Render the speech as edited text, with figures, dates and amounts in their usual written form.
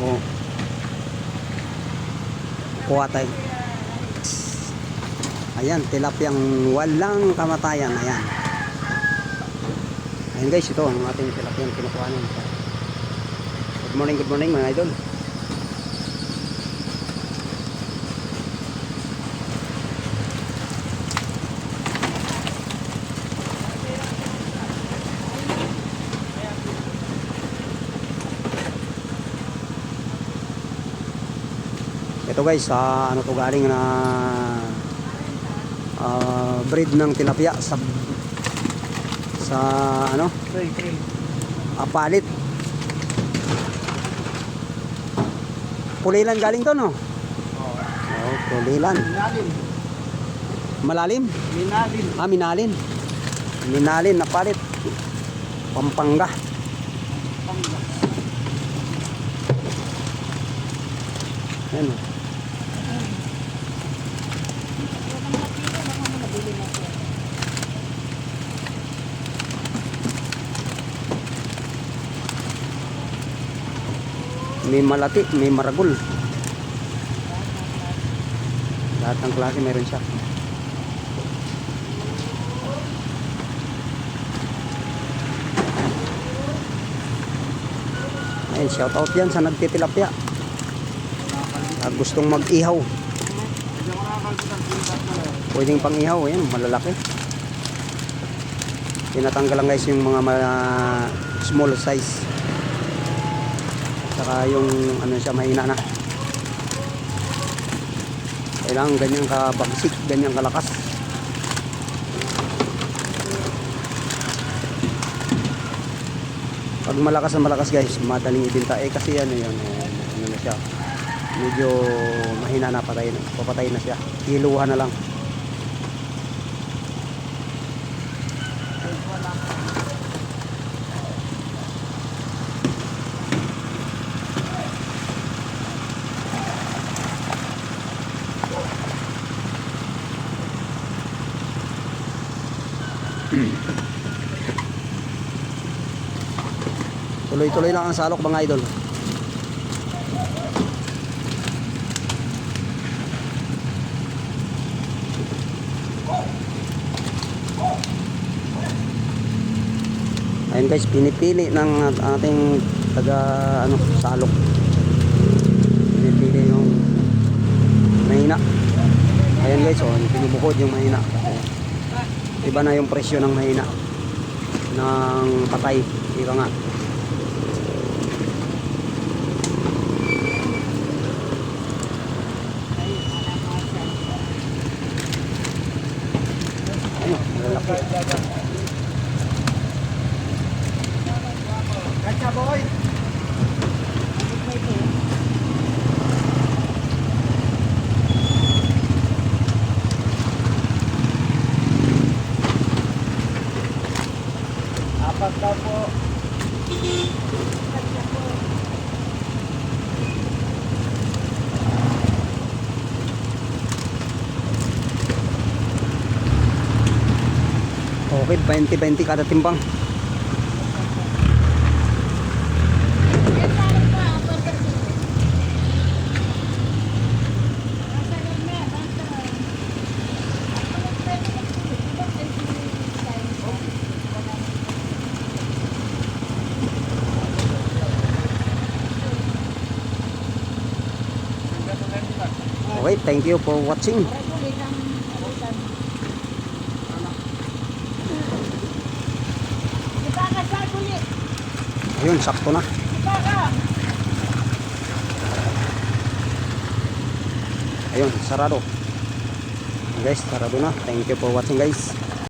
O, kuha tayo. Ayan, tilapiyang walang kamatayan. Ayan. Ayan guys, ito ang ating tilapiyang kinukuha niyo. Good morning mga idol. Ito guys, ano to galing na breed ng tilapia sa ano? Palit. Pulilan galing to, no? Oh, pulilan. Malalim? Minalin. Minalin. Minalin na palit. Pampanga. Ayan o. May malati, may maragul. Lahat ng klase meron siya. Ayun, shout out yan sa nagtitilapia. Gustong mag-ihaw. Pwedeng pang ihaw, ayan, malalaki. Tinatanggal lang guys yung mga small size. Saka yung ano siya, mahina na. Kailangan ganyan kabagsik, ganyan kalakas. Pag malakas na malakas guys, madaling ibenta. Kasi ano yun, ano na siya, medyo mahina na, papatay na siya. Hiluhan na lang. Tuloy-tuloy lang ang salok mga idol. Ayun guys, pinipili ng ating taga salok. Pinipili yung mahina. Ayun guys, pinubukod yung mahina. Iba na yung presyo ng mahina ng patay. Ika nga. Ayun, lalaki. Kacha boy. Apat daw po. Okay, 20-20 kada timbang. Okay, thank you for watching. Ayun, sakto na. Ayun, sarado. Guys, sarado na. Thank you for watching guys.